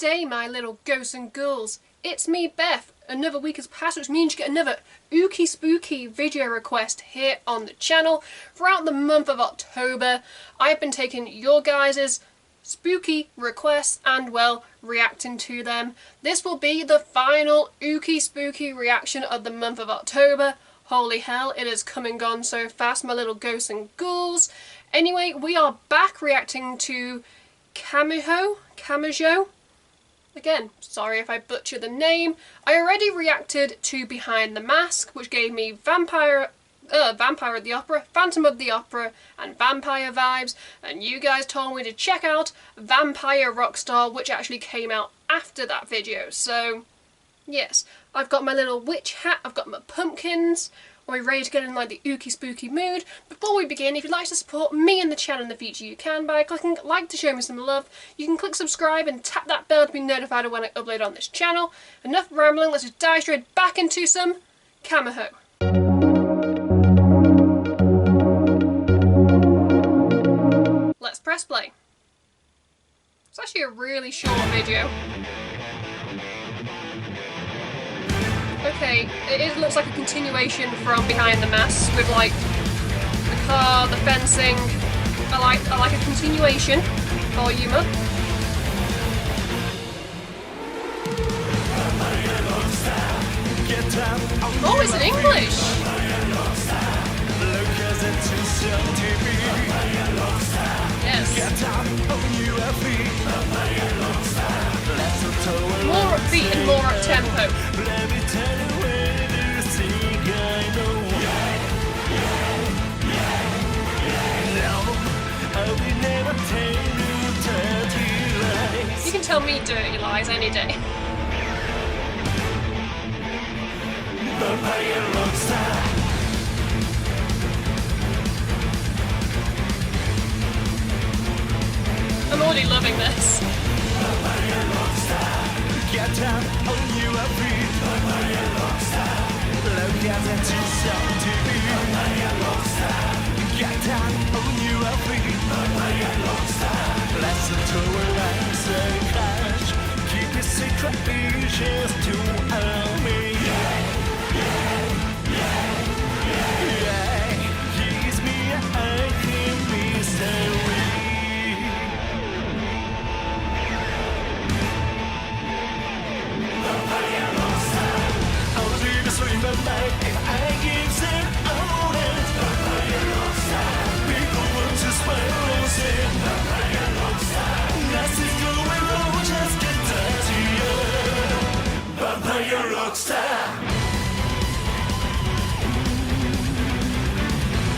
day, my little ghosts and ghouls. It's me, Beth. Another week has passed, which means you get another Ooky Spooky video request here on the channel. Throughout the month of October, I've been taking your guys' spooky requests and, well, reacting to them. This will be the final Ooky Spooky reaction of the month of October. Holy hell, it has come and gone so fast, my little ghosts and ghouls. Anyway, we are back reacting to Kamijo. Again, sorry if I butcher the name. I already reacted to Behind the Mask, which gave me Vampire of the Opera, Phantom of the Opera, and vampire vibes, and you guys told me to check out Vampire Rockstar, which actually came out after that video. So, yes, I've got my little witch hat, I've got my pumpkins. Are we ready to get in like the ooky spooky mood? Before we begin, if you'd like to support me and the channel in the future, you can by clicking like to show me some love. You can click subscribe and tap that bell to be notified of when I upload on this channel. Enough rambling, let's just dive straight back into some Kamijo. Let's press play. It's actually a really short video. Okay, it looks like a continuation from Behind the Mask with like the car, the fencing. I like a continuation. Volume up. Oh, it's in English! Yes. More upbeat and more up tempo. You can tell me dirty lies any day. I'm already loving this.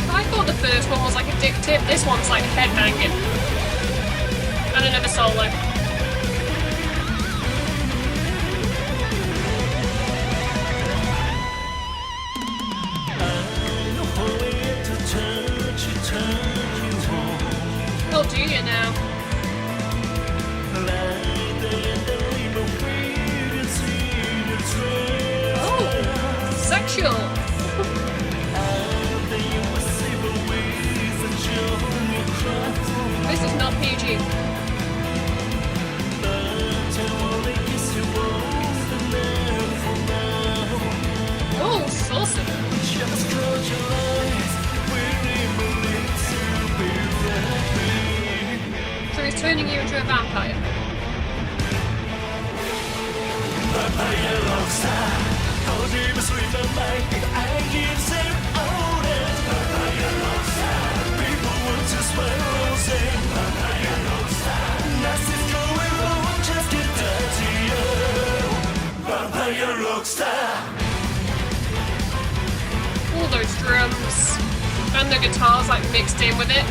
I thought the first one was like addictive, this one's like headbanging. And another solo. Oh, do you now? Oh, sexual. This is not PG. Oh, saucy. So he's turning you into a vampire. All those drums and the guitars like mixed in with it.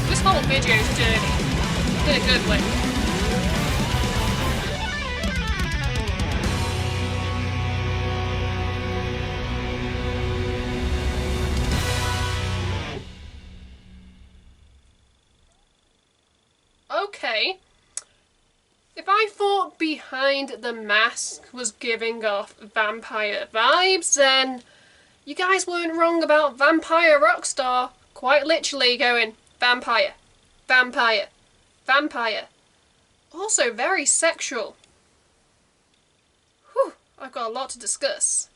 This whole video is dirty in a good way. Okay. If I thought Behind the Mask was giving off vampire vibes, then you guys weren't wrong about Vampire Rockstar. Quite literally going vampire. vampire, vampire. Also very sexual. Whew, I've got a lot to discuss.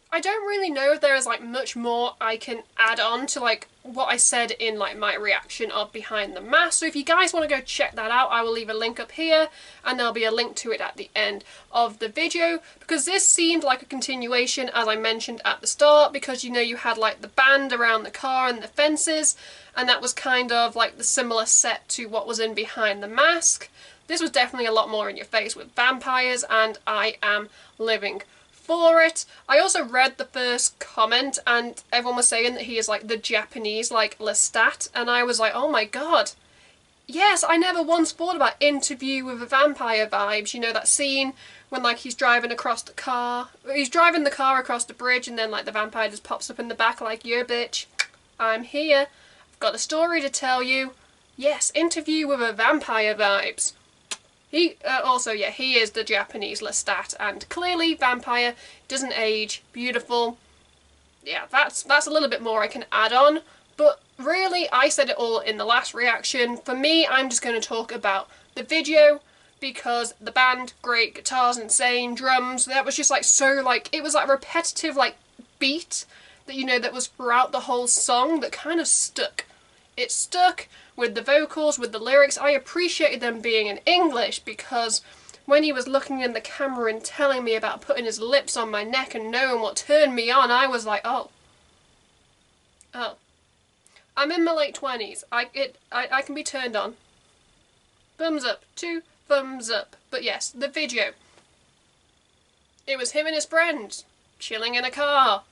I don't really know if there is like much more I can add on to like what I said in like my reaction of Behind the Mask. So if you guys want to go check that out, I will leave a link up here and there'll be a link to it at the end of the video, because this seemed like a continuation, as I mentioned at the start, because you know you had like the band around the car and the fences, and that was kind of like the similar set to what was in Behind the Mask. This was definitely a lot more in your face with vampires, and I am living for it. I also read the first comment and everyone was saying that he is like the Japanese like Lestat, and I was like, oh my god, yes, I never once thought about Interview with a Vampire vibes. You know that scene when like he's driving the car across the bridge, and then like the vampire just pops up in the back like, yo bitch, I'm here, I've got a story to tell you. Yes, Interview with a Vampire vibes. He he is the Japanese Lestat, and clearly vampire doesn't age. Beautiful. Yeah, that's a little bit more I can add on, but really I said it all in the last reaction. For me, I'm just going to talk about the video, because the band, great, guitars insane, drums, that was just like so like, it was like repetitive like beat that, you know, that was throughout the whole song that kind of stuck. It stuck with the vocals, with the lyrics. I appreciated them being in English, because when he was looking in the camera and telling me about putting his lips on my neck and knowing what turned me on, I was like, oh. I'm in my late 20s. I can be turned on. Thumbs up. 2 thumbs up. But yes, the video. It was him and his friend chilling in a car,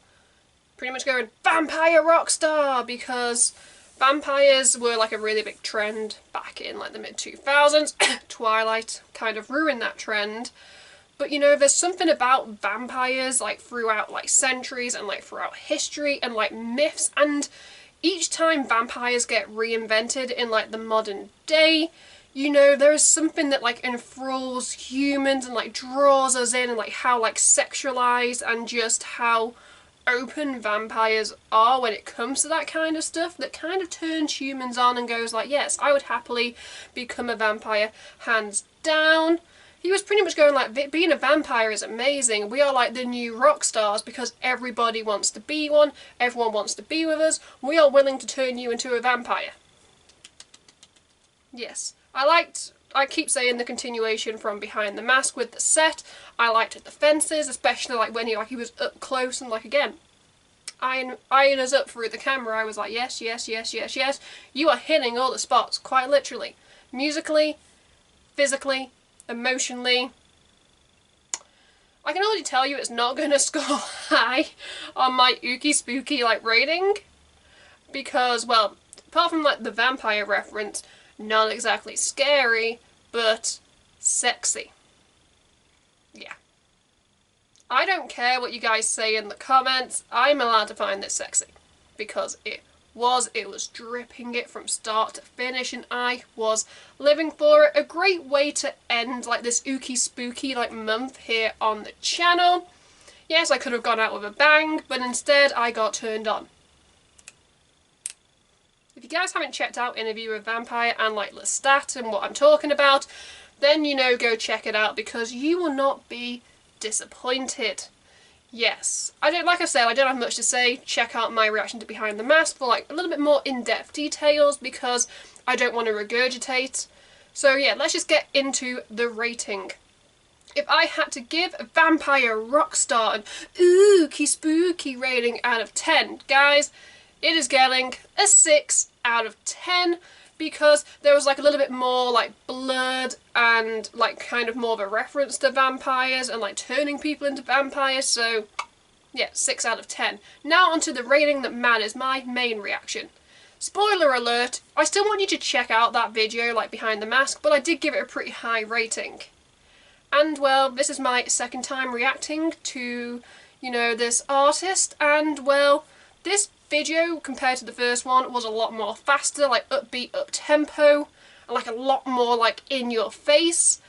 pretty much going, vampire rockstar, because vampires were like a really big trend back in like the mid-2000s. Twilight kind of ruined that trend. But you know, there's something about vampires like throughout like centuries and like throughout history and like myths, and each time vampires get reinvented in like the modern day, you know, there is something that like enthralls humans and like draws us in, and like how like sexualized and just how open vampires are when it comes to that kind of stuff, that kind of turns humans on and goes like, yes, I would happily become a vampire, hands down. He was pretty much going like, being a vampire is amazing, we are like the new rock stars because everybody wants to be one, everyone wants to be with us, we are willing to turn you into a vampire. Yes, I keep saying the continuation from Behind the Mask with the set. I liked the fences, especially like when he was up close and like, again, eyeing us up through the camera. I was like, yes, yes, yes, yes, yes. You are hitting all the spots, quite literally. Musically, physically, emotionally. I can already tell you it's not going to score high on my Ooky Spooky like rating, because, well, apart from like the vampire reference, not exactly scary, but sexy. Yeah. I don't care what you guys say in the comments, I'm allowed to find this sexy. Because it was dripping it from start to finish, and I was living for it. A great way to end like this Ooky Spooky like month here on the channel. Yes, I could have gone out with a bang, but instead I got turned on. If you guys haven't checked out Interview with a Vampire and like Lestat and what I'm talking about, then you know, go check it out, because you will not be disappointed. Yes, like I said, I don't have much to say. Check out my reaction to Behind the Mask for like a little bit more in-depth details, because I don't want to regurgitate. So yeah, let's just get into the rating. If I had to give a Vampire Rockstar an Ooky Spooky rating out of 10, guys, it is getting a 6 out of 10, because there was like a little bit more like blood and like kind of more of a reference to vampires and like turning people into vampires. So yeah, 6 out of 10. Now onto the rating that matters, my main reaction. Spoiler alert, I still want you to check out that video like Behind the Mask, but I did give it a pretty high rating. And well, this is my second time reacting to, you know, this artist, and well, this video compared to the first one was a lot more faster, like upbeat, up tempo, and like a lot more like in your face.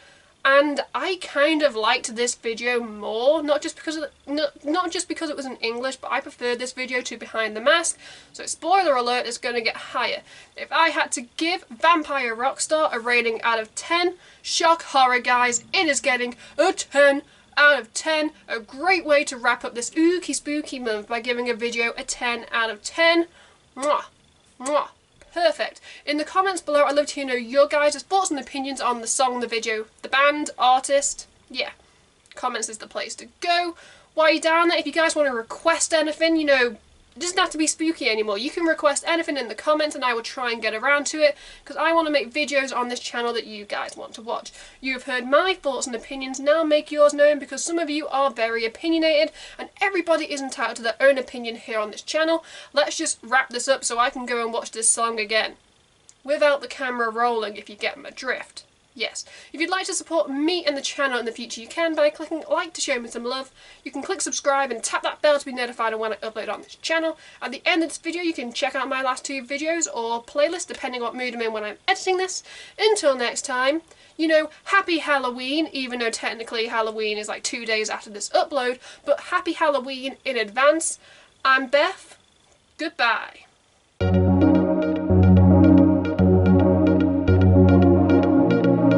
and I kind of liked this video more, not just because it was in English, but I preferred this video to Behind the Mask, so spoiler alert, it's going to get higher. If I had to give Vampire Rockstar a rating out of 10, shock horror guys, it is getting a 10 out of 10. A great way to wrap up this ooky spooky month by giving a video a 10 out of 10. Mwah, mwah. Perfect. In the comments below, I'd love to know your guys' thoughts and opinions on the song, the video, the band, artist. Yeah, comments is the place to go. While you're down there, if you guys want to request anything, you know, it doesn't have to be spooky anymore. You can request anything in the comments and I will try and get around to it, because I want to make videos on this channel that you guys want to watch. You have heard my thoughts and opinions, now make yours known, because some of you are very opinionated and everybody is entitled to their own opinion here on this channel. Let's just wrap this up so I can go and watch this song again. Without the camera rolling, if you get my drift. Yes. If you'd like to support me and the channel in the future, you can by clicking like to show me some love. You can click subscribe and tap that bell to be notified of when I upload on this channel. At the end of this video, you can check out my last 2 videos or playlist, depending on what mood I'm in when I'm editing this. Until next time, you know, happy Halloween, even though technically Halloween is like 2 days after this upload, but happy Halloween in advance. I'm Beth. Goodbye.